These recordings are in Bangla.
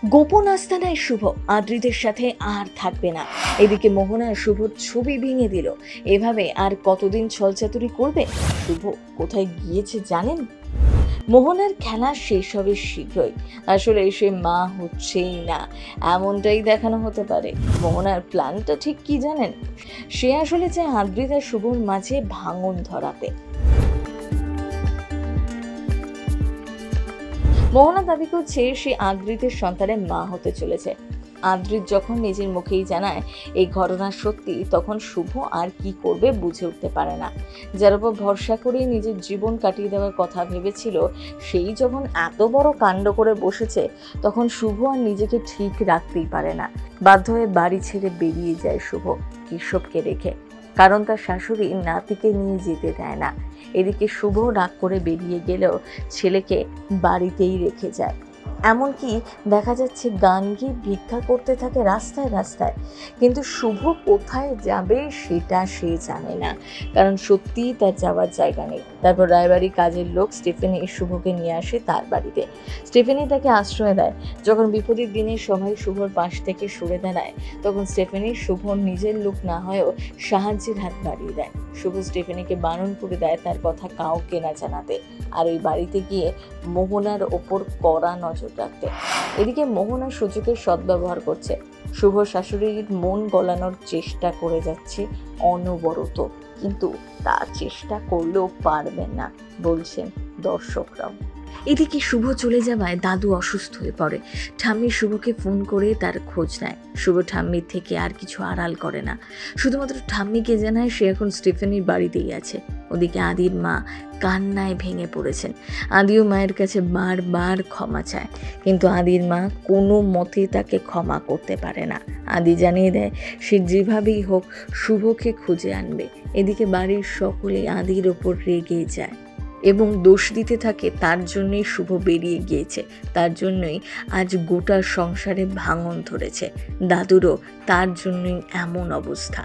গোপন আস্তানায় শুভ আদ্রিদের সাথে আর থাকবে না। এদিকে মোহনা শুভর ছবি ভেঙে দিল। এভাবে আর কতদিন ছলচাতুরি করবে? শুভ কোথায় গিয়েছে জানেন? মোহনার খেলা শেষ হবে শীঘ্রই। আসলে সে মা হচ্ছেই না, এমনটাই দেখানো হতে পারে। মোহনার প্ল্যানটা ঠিক কি জানেন? সে আসলে চায় আদ্রিত আর শুভর মাঝে ভাঙন ধরাতে। মোহনা দাবি করছে সে আদ্রিতের সন্তানের মা হতে চলেছে। আদ্রিত যখন নিজের মুখেই জানায় এই ঘটনা সত্যি, তখন শুভ আর কি করবে বুঝে উঠতে পারে না। যার উপর ভরসা করে নিজের জীবন কাটিয়ে দেওয়ার কথা ভেবেছিল, সেই যখন এত বড় কাণ্ড করে বসেছে, তখন শুভ আর নিজেকে ঠিক রাখতেই পারে না। বাধ্য হয়ে বাড়ি ছেড়ে বেরিয়ে যায় শুভ, কেশবকে রেখে। কারণ তার শাশুড়ি নাতিকে নিয়ে যেতে দেয় না। এদিকে শুভ রাগ করে বেরিয়ে গেলেও ছেলেকে বাড়িতেই রেখে যায়। এমনকি দেখা যাচ্ছে গান গিয়ে ভিক্ষা করতে থাকে রাস্তায় রাস্তায়। কিন্তু শুভ কোথায় যাবে সেটা সে জানে না, কারণ সত্যিই তার যাওয়ার জায়গা নেই। তারপর রায়বাড়ির কাজের লোক স্টিফেনি শুভকে নিয়ে আসে তার বাড়িতে। স্টিফেনি তাকে আশ্রয় দেয়। যখন বিপদের দিনে সবাই শুভর পাশ থেকে সরে দাঁড়ায়, তখন স্টিফেনি শুভর নিজের লোক না হয়েও সাহায্যের হাত বাড়িয়ে দেয়। শুভ স্টিফেনিকে বারণ করে দেয় তার কথা কাউকে না জানাতে, আর ওই বাড়িতে গিয়ে মোহনার ওপর কড়া নজর রাখতে। এদিকে মোহনা সুযোগের সদ্ব্যবহার করছে। শুভ শাশুড়ির মন গলানোর চেষ্টা করে যাচ্ছে অনবরত, কিন্তু তার চেষ্টা করলেও পারবেন না বলছেন দর্শকরাও। এদিকে শুভ চলে যাওয়ায় দাদু অসুস্থ হয়ে পড়ে। ঠাম্মি শুভকে ফোন করে তার খোঁজ নেয়। শুভ ঠাম্মির থেকে আর কিছু আড়াল করে না, শুধুমাত্র ঠাম্মিকে জানায় সে এখন স্টিফেনির বাড়িতেই আছে। ওদিকে আদির মা কান্নায় ভেঙে পড়েছেন। আদিও মায়ের কাছে বারবার ক্ষমা চায়, কিন্তু আদির মা কোনো মতে তাকে ক্ষমা করতে পারে না। আদি জানিয়ে দেয় সে যেভাবেই হোক শুভকে খুঁজে আনবে। এদিকে বাড়ির সকলে আদির ওপর রেগে যায় এবং দোষ দিতে থাকে তার জন্যই শুভ বেরিয়ে গিয়েছে, তার জন্যই আজ গোটা সংসারে ভাঙন ধরেছে, দাদুরও তার জন্যই এমন অবস্থা।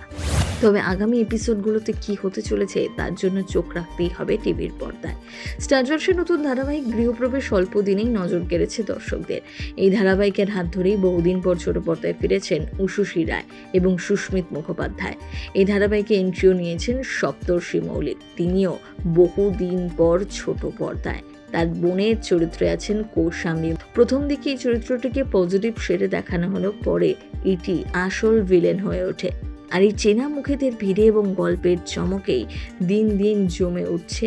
তবে আগামী এপিসোডগুলোতে কি হতে চলেছে তার জন্য চোখ রাখতেই হবে টিভির পর্দায়। স্টার জলসের নতুন ধারাবাহিক গৃহপ্রবেশ অল্প দিনেই নজর কেড়েছে দর্শকদের। এই ধারাবাহিকের হাত ধরেই বহুদিন পর ছোট পর্দায় ফিরেছেন উষসী রায় এবং সুস্মিত মুখোপাধ্যায়। এই ধারাবাহিকে এন্ট্রিও নিয়েছেন সপ্তর্ষি মৌলিক, তিনিও বহুদিন পর ছোট পর্দায়। তার বোনের চরিত্রে আছেন কৌশাম্বী। প্রথম দিকে এই চরিত্রটিকে পজিটিভ শেডে দেখানো হলো, পরে এটি আসল ভিলেন হয়ে ওঠে। আর এই চেনা মুখেদের ভিড়ে এবং গল্পের চমকেই দিন দিন জমে উঠছে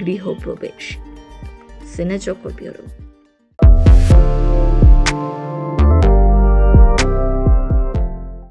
গৃহপ্রবেশ। সিনে চক্র ব্যুরো।